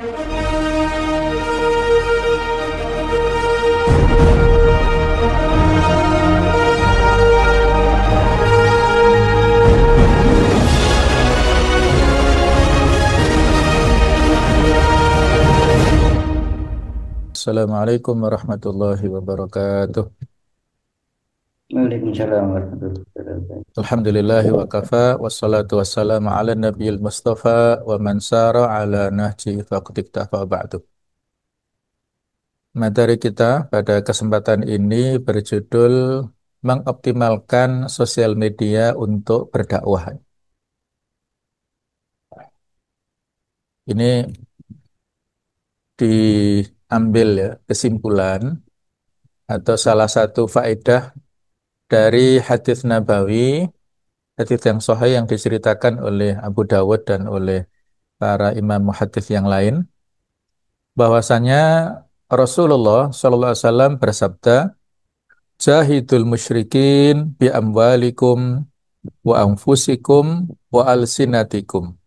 Assalamualaikum warahmatullahi wabarakatuh. Waalaikumsalam warahmatullahi wabarakatuh. Alhamdulillahi wa kafa, wassalatu wassalamu ala nabiyil mustafa, wa man sara ala nahji faqad iktafa ba'du. Materi kita pada kesempatan ini berjudul mengoptimalkan sosial media untuk berdakwah. Ini diambil ya kesimpulan atau salah satu faedah dari hadis Nabawi, hadis yang sahih yang diceritakan oleh Abu Dawud dan oleh para imam muhadits yang lain, bahwasanya Rasulullah SAW bersabda, "Jahidul musyrikin bi amwalikum wa anfusikum wa alsinatikum."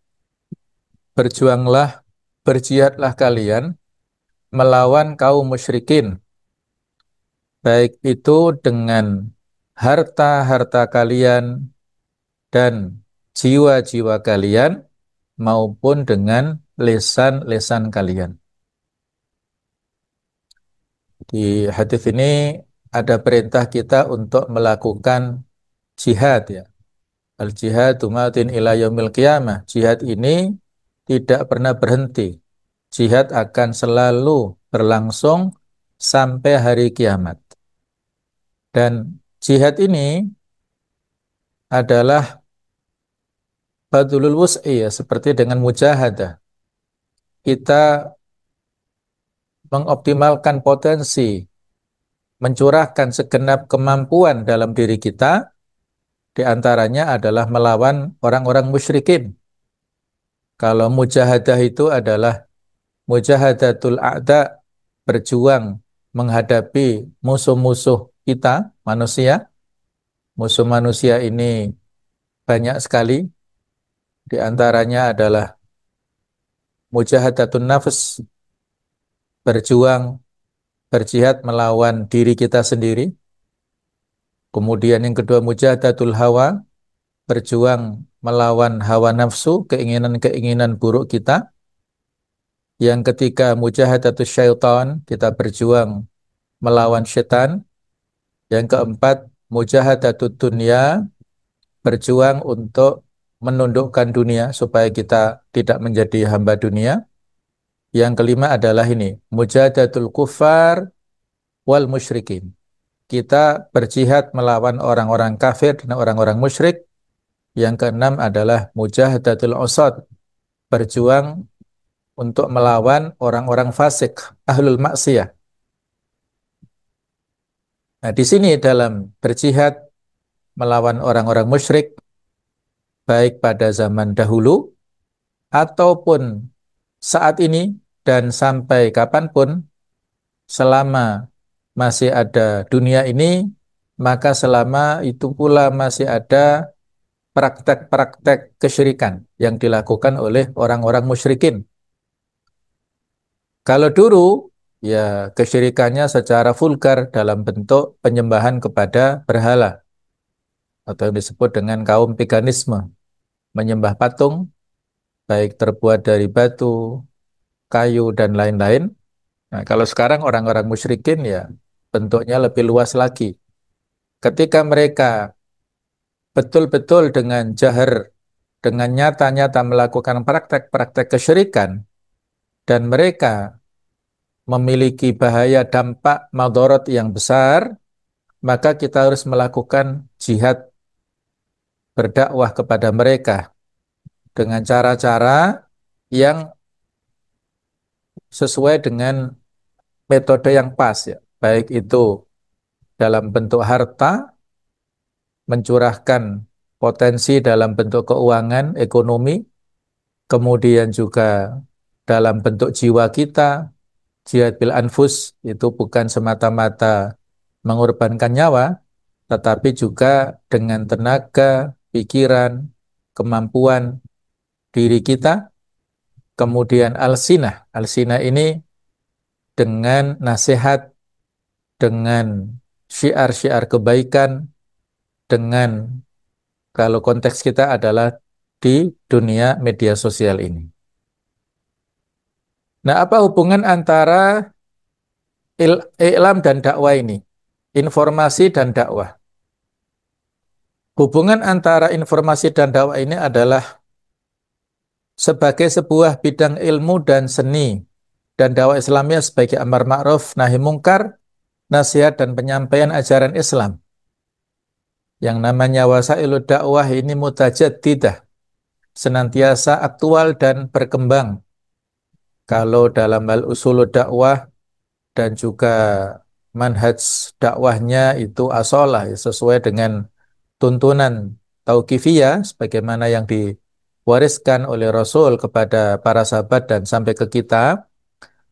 Berjuanglah, berjihadlah kalian melawan kaum musyrikin, baik itu dengan harta-harta kalian dan jiwa-jiwa kalian maupun dengan lesan-lesan kalian. Di hadis ini ada perintah kita untuk melakukan jihad ya. Al-jihadu matin ila yaumil qiyamah. Jihad ini tidak pernah berhenti. Jihad akan selalu berlangsung sampai hari kiamat. Dan jihad ini adalah badlul wus'i ya, seperti dengan mujahadah. Kita mengoptimalkan potensi, mencurahkan segenap kemampuan dalam diri kita, di antaranya adalah melawan orang-orang musyrikin. Kalau mujahadah itu adalah mujahadatul a'da, berjuang menghadapi musuh-musuh kita, manusia. Musuh manusia ini banyak sekali, di antaranya adalah mujahadatun nafs, berjuang, berjihad melawan diri kita sendiri. Kemudian yang kedua mujahadatul hawa, berjuang melawan hawa nafsu, keinginan-keinginan buruk kita. Yang ketiga mujahadatus syaitan, kita berjuang melawan setan. Yang keempat mujahadatut dunya, berjuang untuk menundukkan dunia supaya kita tidak menjadi hamba dunia. Yang kelima adalah ini, mujahadatul kufar wal musyrikin. Kita berjihad melawan orang-orang kafir dan orang-orang musyrik. Yang keenam adalah mujahadatul usad, berjuang untuk melawan orang-orang fasik, ahlul maksiyah. Nah, di sini dalam berjihad melawan orang-orang musyrik, baik pada zaman dahulu ataupun saat ini dan sampai kapanpun, selama masih ada dunia ini, maka selama itu pula masih ada praktek-praktek kesyirikan yang dilakukan oleh orang-orang musyrikin. Kalau dulu, ya kesyirikannya secara vulgar dalam bentuk penyembahan kepada berhala, atau yang disebut dengan kaum paganisme, menyembah patung, baik terbuat dari batu, kayu, dan lain-lain. Nah, kalau sekarang orang-orang musyrikin ya bentuknya lebih luas lagi. Ketika mereka betul-betul dengan jahar, dengan nyata-nyata melakukan praktek-praktek kesyirikan, dan mereka memiliki bahaya dampak madharat yang besar, maka kita harus melakukan jihad berdakwah kepada mereka dengan cara-cara yang sesuai dengan metode yang pas ya. Baik itu dalam bentuk harta, mencurahkan potensi dalam bentuk keuangan, ekonomi, kemudian juga dalam bentuk jiwa kita. Jihad bil anfus itu bukan semata-mata mengorbankan nyawa, tetapi juga dengan tenaga, pikiran, kemampuan diri kita, kemudian alsinah. Alsinah ini dengan nasihat, dengan syiar-syiar kebaikan, dengan kalau konteks kita adalah di dunia media sosial ini. Nah, apa hubungan antara i'lam dan dakwah ini? Informasi dan dakwah. Hubungan antara informasi dan dakwah ini adalah sebagai sebuah bidang ilmu dan seni, dan dakwah Islamiyah sebagai amar ma'ruf nahi mungkar, nasihat dan penyampaian ajaran Islam. Yang namanya wasailud dakwah ini mutajaddidah, senantiasa aktual dan berkembang. Kalau dalam hal usulud dakwah dan juga manhaj dakwahnya itu asolah, ya, sesuai dengan tuntunan tauqifiyah sebagaimana yang diwariskan oleh Rasul kepada para sahabat dan sampai ke kita.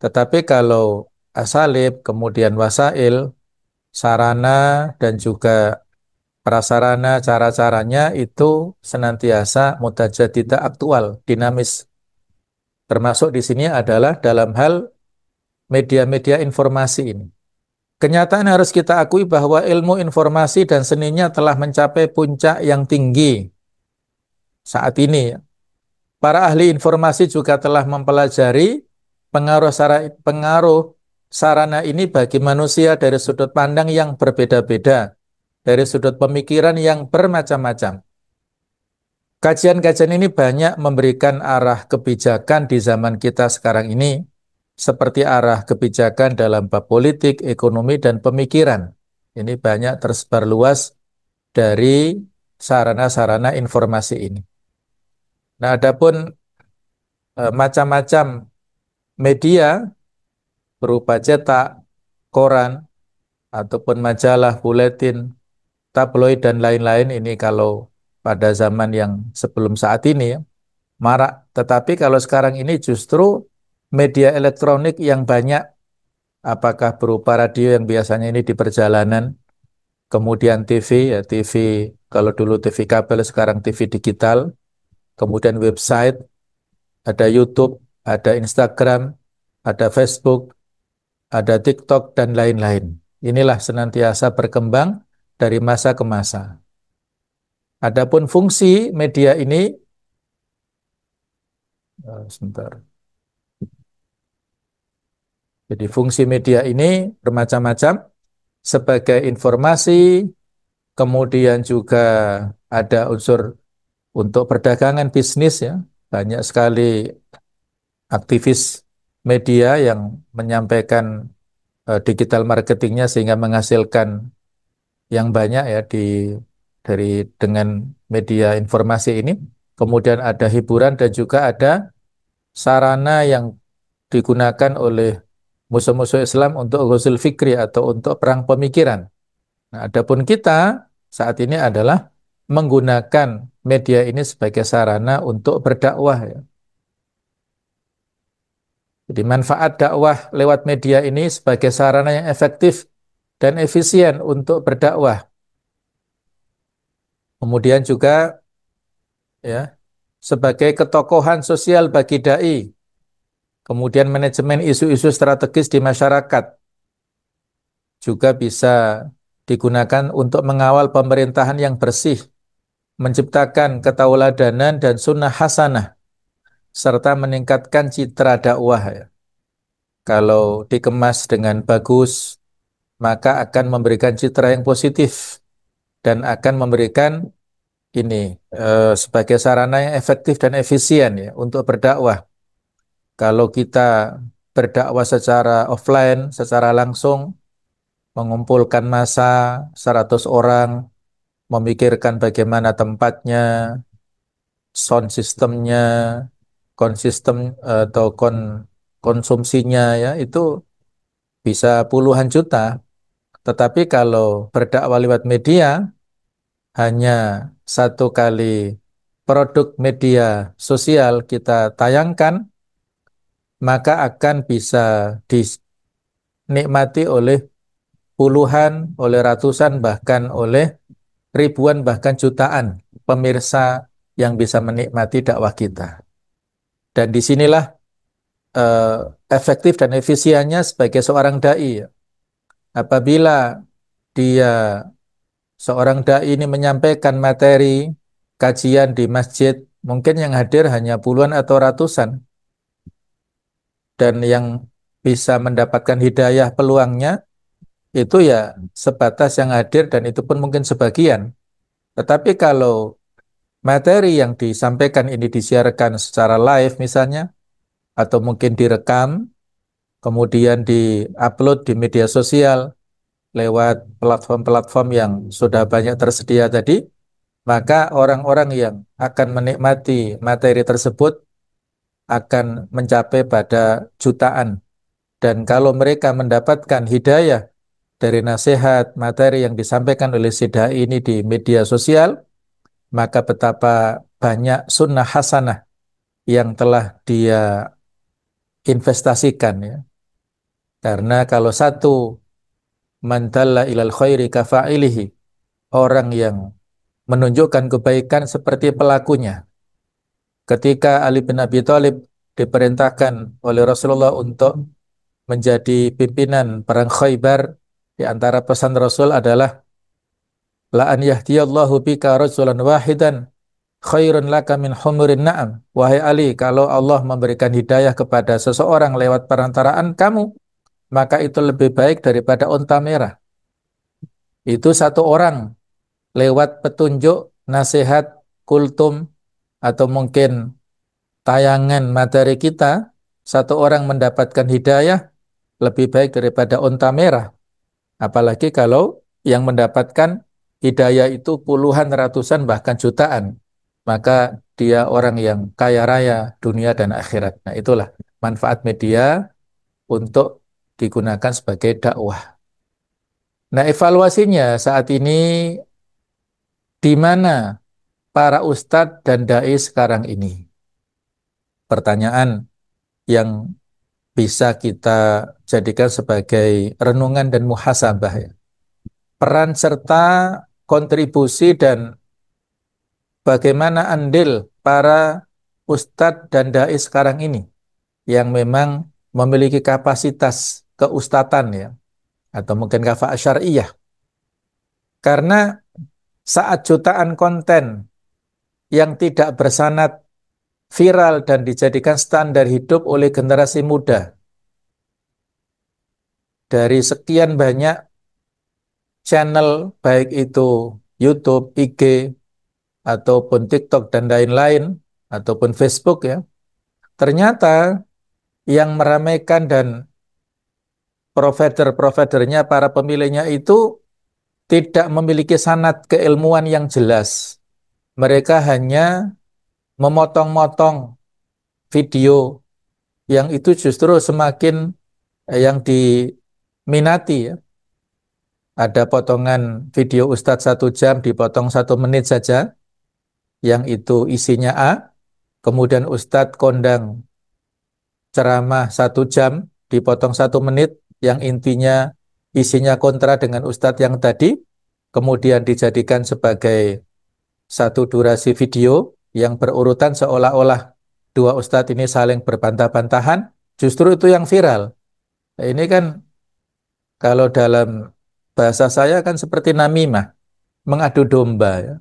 Tetapi kalau asalib, kemudian wasail, sarana dan juga prasarana, cara-caranya itu senantiasa mutajaddidah, aktual, dinamis. Termasuk di sini adalah dalam hal media-media informasi ini. Kenyataan harus kita akui bahwa ilmu informasi dan seninya telah mencapai puncak yang tinggi saat ini. Para ahli informasi juga telah mempelajari pengaruh sarana ini bagi manusia dari sudut pandang yang berbeda-beda, dari sudut pemikiran yang bermacam-macam. Kajian-kajian ini banyak memberikan arah kebijakan di zaman kita sekarang ini, seperti arah kebijakan dalam bab politik, ekonomi, dan pemikiran. Ini banyak tersebar luas dari sarana-sarana informasi ini. Nah, adapun macam-macam media berupa cetak, koran, ataupun majalah, buletin, tabloid, dan lain-lain ini kalau pada zaman yang sebelum saat ini ya, marak. Tetapi kalau sekarang ini justru media elektronik yang banyak, apakah berupa radio yang biasanya ini di perjalanan, kemudian TV, ya TV, kalau dulu TV kabel, sekarang TV digital, kemudian website, ada YouTube, ada Instagram, ada Facebook, ada TikTok, dan lain-lain. Inilah senantiasa berkembang dari masa ke masa. Adapun fungsi media ini, sebentar. Jadi fungsi media ini bermacam-macam, sebagai informasi, kemudian juga ada unsur untuk perdagangan bisnis ya. Banyak sekali aktivis media yang menyampaikan digital marketingnya sehingga menghasilkan yang banyak ya dari dengan media informasi ini. Kemudian ada hiburan dan juga ada sarana yang digunakan oleh musuh-musuh Islam untuk ghazul fikri atau untuk perang pemikiran. Nah, adapun kita saat ini adalah menggunakan media ini sebagai sarana untuk berdakwah ya. Jadi manfaat dakwah lewat media ini sebagai sarana yang efektif dan efisien untuk berdakwah. Kemudian juga ya sebagai ketokohan sosial bagi dai. Kemudian manajemen isu-isu strategis di masyarakat juga bisa digunakan untuk mengawal pemerintahan yang bersih, menciptakan ketauladanan dan sunnah hasanah, serta meningkatkan citra dakwah ya. Kalau dikemas dengan bagus, maka akan memberikan citra yang positif dan akan memberikan ini sebagai sarana yang efektif dan efisien ya untuk berdakwah. Kalau kita berdakwah secara offline, secara langsung, mengumpulkan massa 100 orang, memikirkan bagaimana tempatnya, sound systemnya, konsistem atau konsumsinya ya itu bisa puluhan juta. Tetapi kalau berdakwah lewat media hanya satu kali produk media sosial kita tayangkan, maka akan bisa dinikmati oleh puluhan, oleh ratusan, bahkan oleh ribuan, bahkan jutaan pemirsa yang bisa menikmati dakwah kita. Dan disinilah eh, efektif dan efisiennya sebagai seorang dai. Ya. Apabila dia seorang dai ini menyampaikan materi kajian di masjid, mungkin yang hadir hanya puluhan atau ratusan, dan yang bisa mendapatkan hidayah peluangnya itu ya sebatas yang hadir dan itu pun mungkin sebagian. Tetapi kalau materi yang disampaikan ini disiarkan secara live misalnya, atau mungkin direkam, kemudian di-upload di media sosial lewat platform-platform yang sudah banyak tersedia tadi, maka orang-orang yang akan menikmati materi tersebut akan mencapai pada jutaan. Dan kalau mereka mendapatkan hidayah dari nasihat materi yang disampaikan oleh si dai ini di media sosial, maka betapa banyak sunnah hasanah yang telah dia investasikan ya. Karena kalau satu man dalla ilal khairi kafa'ilihi, orang yang menunjukkan kebaikan seperti pelakunya. Ketika Ali bin Abi Thalib diperintahkan oleh Rasulullah untuk menjadi pimpinan perang Khaybar, di antara pesan Rasul adalah la an yahdiyallahu bika rajulan wahidan khairun laka min humurin na'am. Wahai Ali, kalau Allah memberikan hidayah kepada seseorang lewat perantaraan kamu, maka itu lebih baik daripada unta merah. Itu satu orang lewat petunjuk, nasihat, kultum, atau mungkin tayangan materi kita, satu orang mendapatkan hidayah lebih baik daripada unta merah. Apalagi kalau yang mendapatkan hidayah itu puluhan, ratusan, bahkan jutaan. Maka dia orang yang kaya raya dunia dan akhirat. Nah, itulah manfaat media untuk digunakan sebagai dakwah. Nah, evaluasinya saat ini di mana para ustadz dan dai sekarang ini? Pertanyaan yang bisa kita jadikan sebagai renungan dan muhasabah ya. Peran serta kontribusi dan bagaimana andil para ustadz dan dai sekarang ini yang memang memiliki kapasitas keustatan ya, atau mungkin kafa'ah syar'iyah. Karena saat jutaan konten yang tidak bersanad viral dan dijadikan standar hidup oleh generasi muda dari sekian banyak channel, baik itu YouTube, IG, ataupun TikTok dan lain-lain, ataupun Facebook ya, ternyata yang meramaikan dan provider-providernya, para pemilihnya itu tidak memiliki sanad keilmuan yang jelas. Mereka hanya memotong-motong video yang itu justru semakin yang diminati ya. Ada potongan video Ustadz 1 jam dipotong 1 menit saja, yang itu isinya A, kemudian Ustadz kondang ceramah 1 jam dipotong 1 menit, yang intinya isinya kontra dengan Ustadz yang tadi, kemudian dijadikan sebagai satu durasi video yang berurutan seolah-olah dua Ustadz ini saling berbantah-bantahan, justru itu yang viral. Nah, ini kan kalau dalam bahasa saya kan seperti namimah, mengadu domba ya.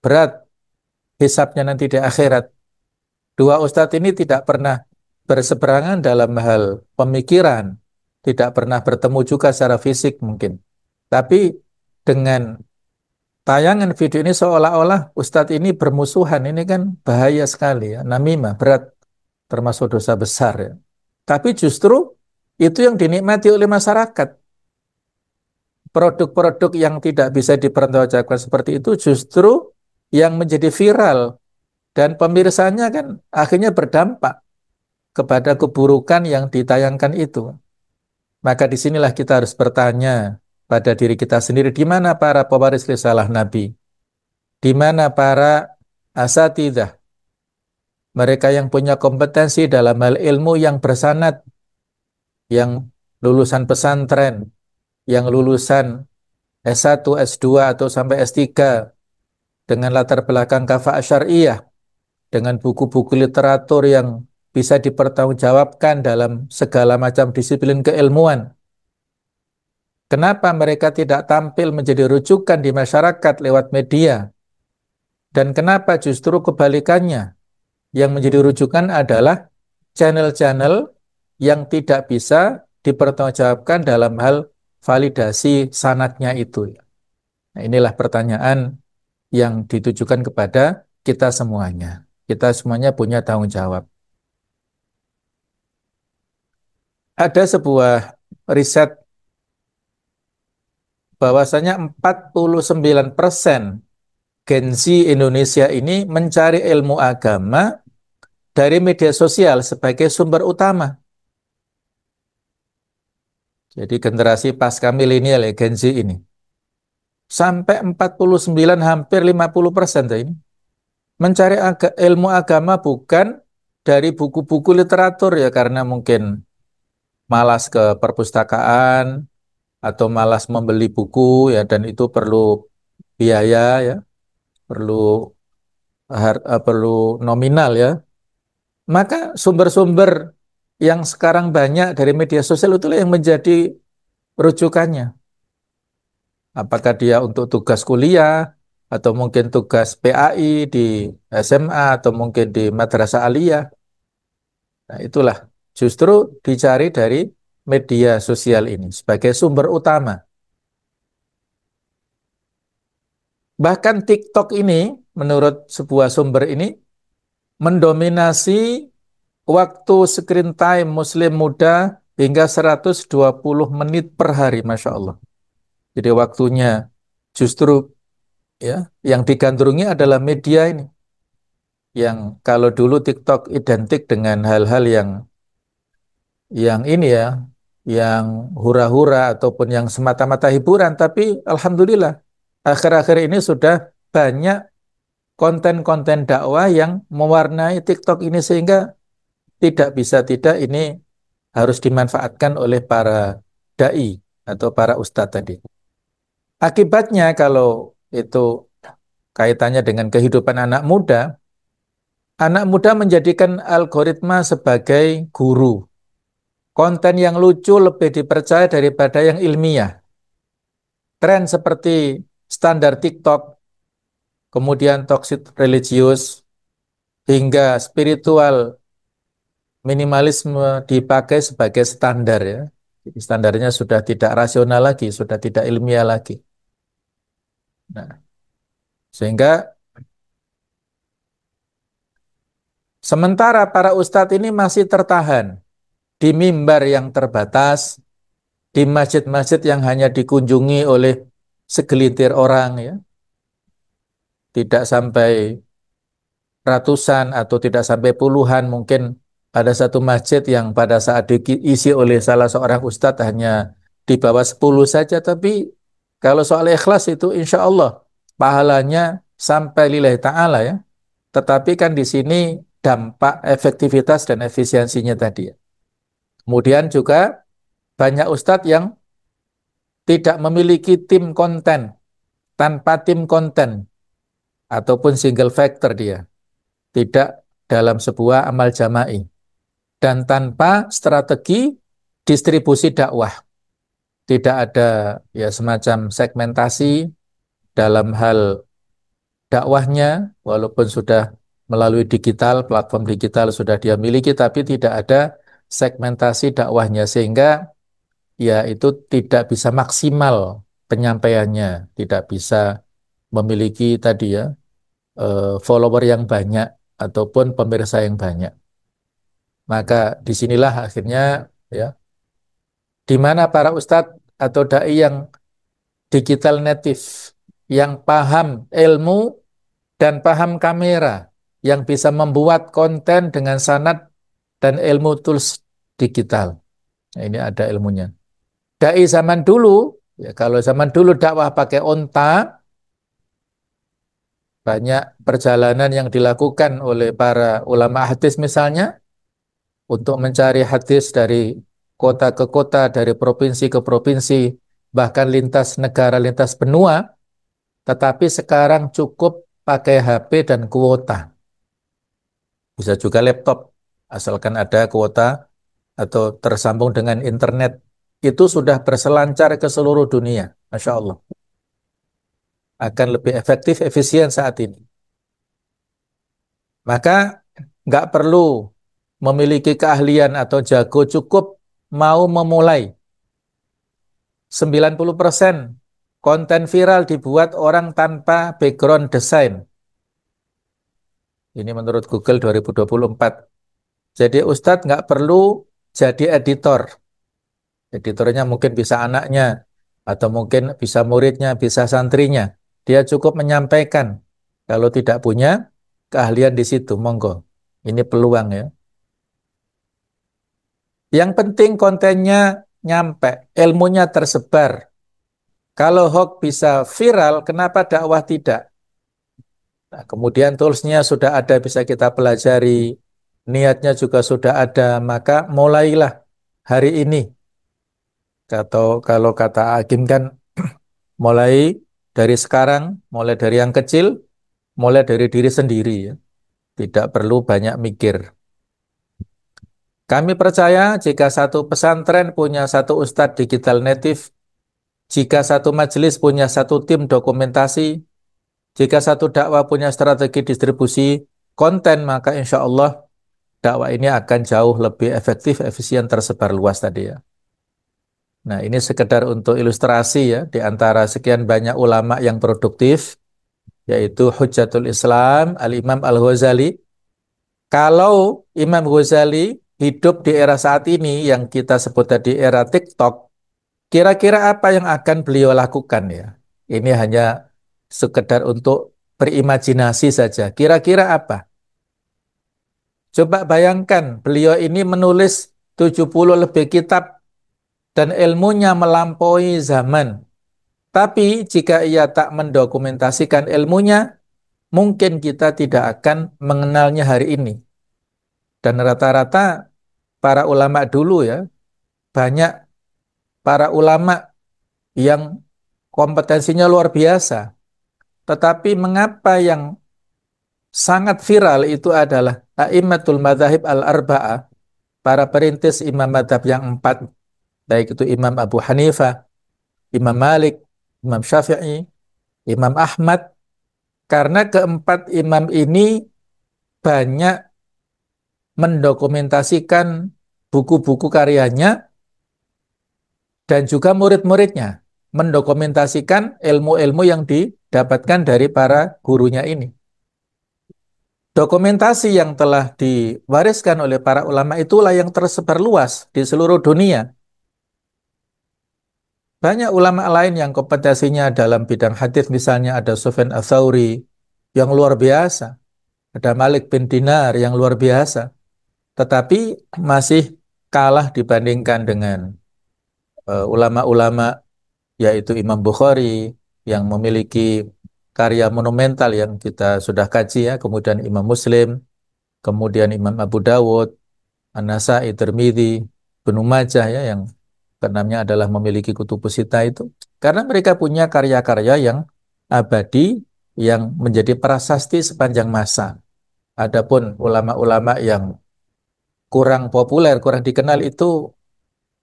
Berat hisabnya nanti di akhirat. Dua ustadz ini tidak pernah berseberangan dalam hal pemikiran, tidak pernah bertemu juga secara fisik mungkin. Tapi dengan tayangan video ini seolah-olah ustadz ini bermusuhan, ini kan bahaya sekali ya. Namimah berat, termasuk dosa besar ya. Tapi justru itu yang dinikmati oleh masyarakat. Produk-produk yang tidak bisa dipertanggungjawabkan seperti itu justru yang menjadi viral, dan pemirsanya kan akhirnya berdampak kepada keburukan yang ditayangkan itu. Maka disinilah kita harus bertanya pada diri kita sendiri, di mana para pewaris risalah Nabi? Di mana para asatidzah? Mereka yang punya kompetensi dalam hal ilmu yang bersanad, yang lulusan pesantren, yang lulusan S1, S2, atau sampai S3, dengan latar belakang kafa'ah syar'iyah, dengan buku-buku literatur yang bisa dipertanggungjawabkan dalam segala macam disiplin keilmuan. Kenapa mereka tidak tampil menjadi rujukan di masyarakat lewat media? Dan kenapa justru kebalikannya? Yang menjadi rujukan adalah channel-channel yang tidak bisa dipertanggungjawabkan dalam hal validasi sanadnya itu. Nah, inilah pertanyaan yang ditujukan kepada kita semuanya. Kita semuanya punya tanggung jawab. Ada sebuah riset bahwasanya 49% Gen Z Indonesia ini mencari ilmu agama dari media sosial sebagai sumber utama. Jadi generasi pasca milenial ya Gen Z ini. Sampai 49 hampir 50% ini mencari ilmu agama bukan dari buku-buku literatur ya karena mungkin malas ke perpustakaan atau malas membeli buku ya dan itu perlu biaya ya, perlu perlu nominal ya. Maka sumber-sumber yang sekarang banyak dari media sosial itulah yang menjadi rujukannya. Apakah dia untuk tugas kuliah atau mungkin tugas PAI di SMA atau mungkin di madrasah aliyah. Nah, itulah justru dicari dari media sosial ini sebagai sumber utama. Bahkan TikTok ini menurut sebuah sumber ini mendominasi waktu screen time muslim muda hingga 120 menit per hari, Masya Allah. Jadi waktunya justru ya yang digandrungi adalah media ini. Yang kalau dulu TikTok identik dengan hal-hal yang ini ya, yang hura-hura ataupun yang semata-mata hiburan, tapi alhamdulillah akhir-akhir ini sudah banyak konten-konten dakwah yang mewarnai TikTok ini sehingga tidak bisa tidak ini harus dimanfaatkan oleh para dai atau para ustadz tadi. Akibatnya kalau itu kaitannya dengan kehidupan anak muda menjadikan algoritma sebagai guru. Konten yang lucu lebih dipercaya daripada yang ilmiah. Tren seperti standar TikTok, kemudian toxic religius, hingga spiritual minimalisme dipakai sebagai standar ya. Jadi standarnya sudah tidak rasional lagi, sudah tidak ilmiah lagi. Nah, sehingga sementara para ustadz ini masih tertahan di mimbar yang terbatas, di masjid-masjid yang hanya dikunjungi oleh segelintir orang ya, tidak sampai ratusan atau tidak sampai puluhan, mungkin ada satu masjid yang pada saat diisi oleh salah seorang ustadz hanya di bawah 10 saja, tapi kalau soal ikhlas itu insya Allah pahalanya sampai lillahi ta'ala ya. Tetapi kan di sini dampak efektivitas dan efisiensinya tadi ya. Kemudian juga banyak ustadz yang tidak memiliki tim konten, tanpa tim konten ataupun single factor dia, tidak dalam sebuah amal jama'i dan tanpa strategi distribusi dakwah. Tidak ada ya semacam segmentasi dalam hal dakwahnya, walaupun sudah melalui digital, platform digital sudah dia miliki, tapi tidak ada segmentasi dakwahnya sehingga ya itu tidak bisa maksimal penyampaiannya, tidak bisa memiliki tadi ya follower yang banyak ataupun pemirsa yang banyak. Maka disinilah akhirnya ya di mana para ustadz atau dai yang digital native, yang paham ilmu dan paham kamera, yang bisa membuat konten dengan sanad dan ilmu tools digital. Nah, ini ada ilmunya. Dai zaman dulu, ya kalau zaman dulu dakwah pakai onta, banyak perjalanan yang dilakukan oleh para ulama hadis misalnya, untuk mencari hadis dari kota ke kota, dari provinsi ke provinsi, bahkan lintas negara, lintas benua, tetapi sekarang cukup pakai HP dan kuota. Bisa juga laptop. asalkan ada kuota atau tersambung dengan internet, itu sudah berselancar ke seluruh dunia. Masya Allah. Akan lebih efektif, efisien saat ini. Maka nggak perlu memiliki keahlian atau jago, cukup mau memulai. 90% konten viral dibuat orang tanpa background desain. Ini menurut Google 2024. Jadi Ustadz nggak perlu jadi editor. Editornya mungkin bisa anaknya, atau mungkin bisa muridnya, bisa santrinya. Dia cukup menyampaikan. Kalau tidak punya keahlian di situ, monggo. Ini peluang ya. Yang penting kontennya nyampe, ilmunya tersebar. Kalau hoax bisa viral, kenapa dakwah tidak? Nah, kemudian toolsnya sudah ada, bisa kita pelajari. Niatnya juga sudah ada, maka mulailah hari ini. Atau kalau kata Hakim kan, mulai dari sekarang, mulai dari yang kecil, mulai dari diri sendiri ya. Tidak perlu banyak mikir. Kami percaya jika satu pesantren punya satu ustadz digital native, jika satu majelis punya satu tim dokumentasi, jika satu dakwah punya strategi distribusi konten, maka insya Allah dakwah ini akan jauh lebih efektif, efisien, tersebar luas tadi ya. Nah, ini sekedar untuk ilustrasi ya, di antara sekian banyak ulama yang produktif, yaitu Hujjatul Islam, Al-Imam Al-Ghazali. Kalau Imam Ghazali hidup di era saat ini, yang kita sebut tadi era TikTok, kira-kira apa yang akan beliau lakukan ya? Ini hanya sekedar untuk berimajinasi saja. Kira-kira apa? Coba bayangkan, beliau ini menulis 70 lebih kitab dan ilmunya melampaui zaman. Tapi jika ia tak mendokumentasikan ilmunya, mungkin kita tidak akan mengenalnya hari ini. Dan rata-rata para ulama dulu ya, banyak para ulama yang kompetensinya luar biasa. Tetapi mengapa yang sangat viral itu adalah a'immatul madzhab al-arba'ah, para perintis imam madzhab yang empat, baik itu Imam Abu Hanifah, Imam Malik, Imam Syafi'i, Imam Ahmad, karena keempat imam ini banyak mendokumentasikan buku-buku karyanya dan juga murid-muridnya mendokumentasikan ilmu-ilmu yang didapatkan dari para gurunya ini. Dokumentasi yang telah diwariskan oleh para ulama itulah yang tersebar luas di seluruh dunia. Banyak ulama lain yang kompetensinya dalam bidang hadis, misalnya ada Sufyan Ats-Tsauri yang luar biasa, ada Malik bin Dinar yang luar biasa, tetapi masih kalah dibandingkan dengan ulama-ulama, yaitu Imam Bukhari yang memiliki karya monumental yang kita sudah kaji ya, kemudian Imam Muslim, kemudian Imam Abu Dawud, An-Nasai, Tirmidzi, Ibnu Majah ya, yang keenamnya adalah memiliki kutubus sita itu. Karena mereka punya karya-karya yang abadi, yang menjadi prasasti sepanjang masa. Adapun ulama-ulama yang kurang populer, kurang dikenal itu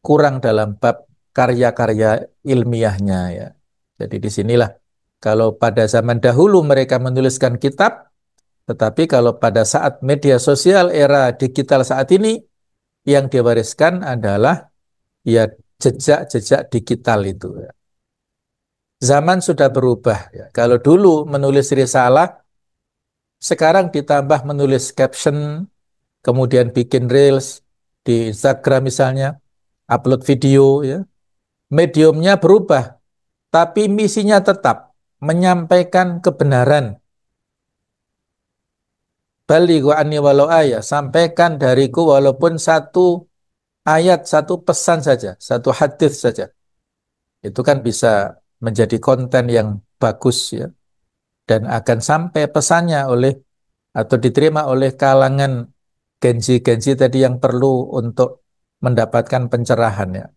kurang dalam bab karya-karya ilmiahnya ya. Jadi disinilah, kalau pada zaman dahulu mereka menuliskan kitab, tetapi kalau pada saat media sosial era digital saat ini, yang diwariskan adalah ya jejak-jejak digital itu ya. Zaman sudah berubah ya. Kalau dulu menulis risalah, sekarang ditambah menulis caption, kemudian bikin reels di Instagram misalnya, upload video ya. Mediumnya berubah, tapi misinya tetap menyampaikan kebenaran. Balighu anni walau ayat, sampaikan dariku walaupun satu ayat, satu pesan saja, satu hadis saja. Itu kan bisa menjadi konten yang bagus ya, dan akan sampai pesannya oleh atau diterima oleh kalangan genji-genji tadi yang perlu untuk mendapatkan pencerahan ya.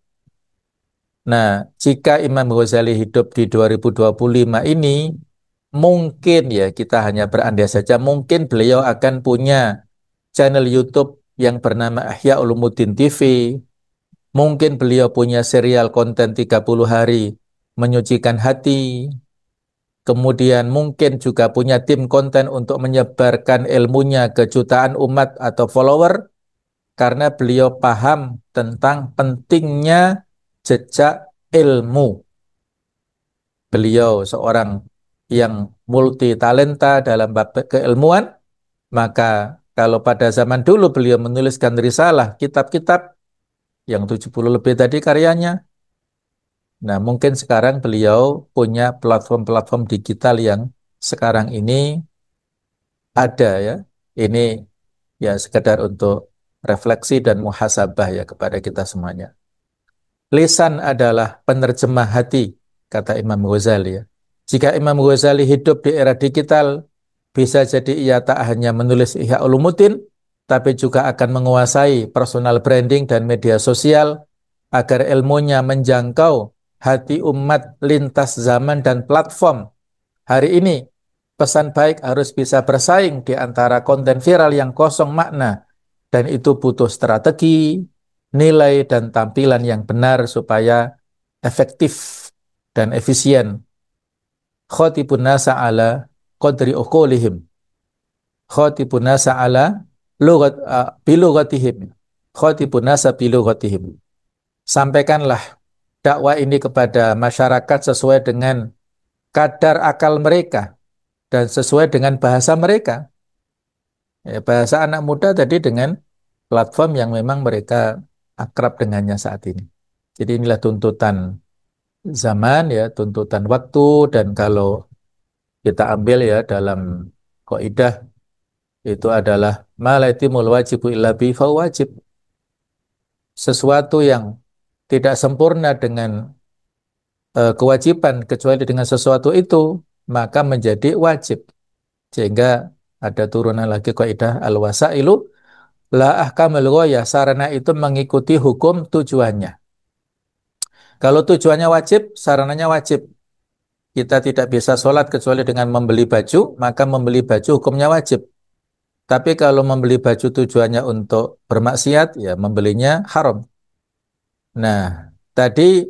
Nah, jika Imam Ghazali hidup di 2025 ini, mungkin ya kita hanya berandai saja, mungkin beliau akan punya channel YouTube yang bernama Ihya Ulumuddin TV. Mungkin beliau punya serial konten 30 hari menyucikan hati. Kemudian mungkin juga punya tim konten untuk menyebarkan ilmunya ke jutaan umat atau follower karena beliau paham tentang pentingnya jejak ilmu. Beliau seorang yang multi talenta dalam bab keilmuan, maka kalau pada zaman dulu beliau menuliskan risalah, kitab-kitab yang 70 lebih tadi karyanya. Nah, mungkin sekarang beliau punya platform-platform digital yang sekarang ini ada ya. Ini ya sekedar untuk refleksi dan muhasabah ya kepada kita semuanya. Lisan adalah penerjemah hati, kata Imam Ghazali ya. Jika Imam Ghazali hidup di era digital, bisa jadi ia tak hanya menulis Ihya Ulumuddin, tapi juga akan menguasai personal branding dan media sosial agar ilmunya menjangkau hati umat lintas zaman dan platform. Hari ini, pesan baik harus bisa bersaing di antara konten viral yang kosong makna, dan itu butuh strategi, nilai, dan tampilan yang benar supaya efektif dan efisien. Khotibun nasa ala qadri uqulihim. Khotibun nasa ala bilughatihim. Khotibun nasa bilughatihim. Sampaikanlah dakwah ini kepada masyarakat sesuai dengan kadar akal mereka dan sesuai dengan bahasa mereka. Ya, bahasa anak muda tadi dengan platform yang memang mereka akrab dengannya saat ini. Jadi inilah tuntutan zaman ya, tuntutan waktu, dan kalau kita ambil ya dalam kaidah itu adalah malaitimul wajibu illa bi wajib. Sesuatu yang tidak sempurna dengan kewajiban kecuali dengan sesuatu itu maka menjadi wajib. Sehingga ada turunan lagi kaidah al-wasailu la ahkamul ghayah, sarana itu mengikuti hukum tujuannya. Kalau tujuannya wajib, sarananya wajib. Kita tidak bisa sholat kecuali dengan membeli baju, maka membeli baju hukumnya wajib. Tapi kalau membeli baju tujuannya untuk bermaksiat, ya membelinya haram. Nah, tadi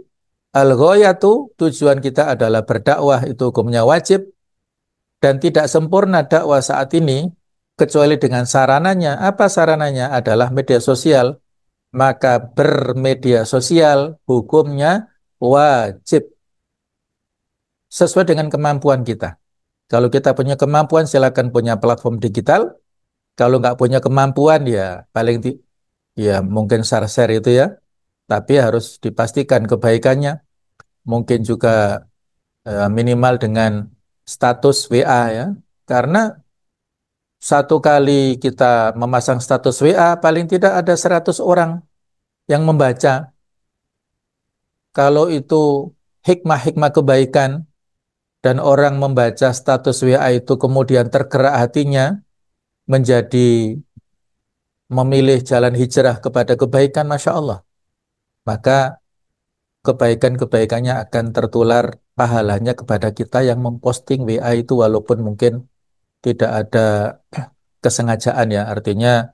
al-ghayatu, tujuan kita adalah berdakwah, itu hukumnya wajib. Dan tidak sempurna dakwah saat ini, kecuali dengan sarananya. Apa sarananya? Adalah media sosial. Maka bermedia sosial hukumnya wajib sesuai dengan kemampuan kita. Kalau kita punya kemampuan, silakan punya platform digital. Kalau nggak punya kemampuan, ya paling ya mungkin share-share itu ya. Tapi harus dipastikan kebaikannya. Mungkin juga minimal dengan status WA ya. Karena satu kali kita memasang status WA, paling tidak ada 100 orang yang membaca. Kalau itu hikmah-hikmah kebaikan, dan orang membaca status WA itu kemudian tergerak hatinya menjadi memilih jalan hijrah kepada kebaikan, Masya Allah. Maka kebaikan-kebaikannya akan tertular pahalanya kepada kita yang memposting WA itu walaupun mungkin tidak ada kesengajaan ya. Artinya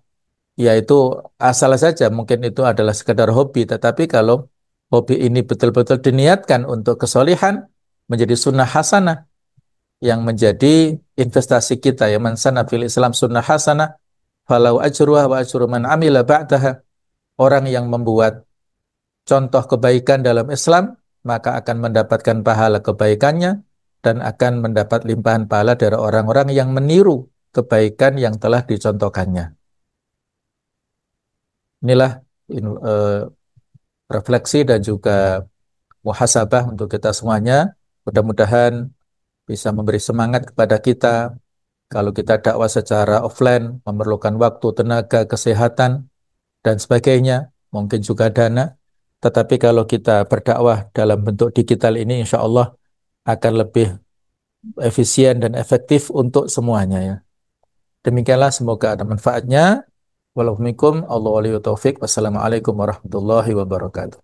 ya itu asal saja, mungkin itu adalah sekedar hobi. Tetapi kalau hobi ini betul-betul diniatkan untuk kesolihan, menjadi sunnah hasanah, yang menjadi investasi kita ya, man sanna fil Islam sunnah hasanah falau ajruha wa ajru man amila ba'daha. Orang yang membuat contoh kebaikan dalam Islam maka akan mendapatkan pahala kebaikannya dan akan mendapat limpahan pahala dari orang-orang yang meniru kebaikan yang telah dicontohkannya. Inilah eh, refleksi dan juga muhasabah untuk kita semuanya. Mudah-mudahan bisa memberi semangat kepada kita. Kalau kita dakwah secara offline, memerlukan waktu, tenaga, kesehatan, dan sebagainya, mungkin juga dana. Tetapi kalau kita berdakwah dalam bentuk digital ini, insya Allah akan lebih efisien dan efektif untuk semuanya ya. Demikianlah, semoga ada manfaatnya. Wassalamualaikum warahmatullahi wabarakatuh.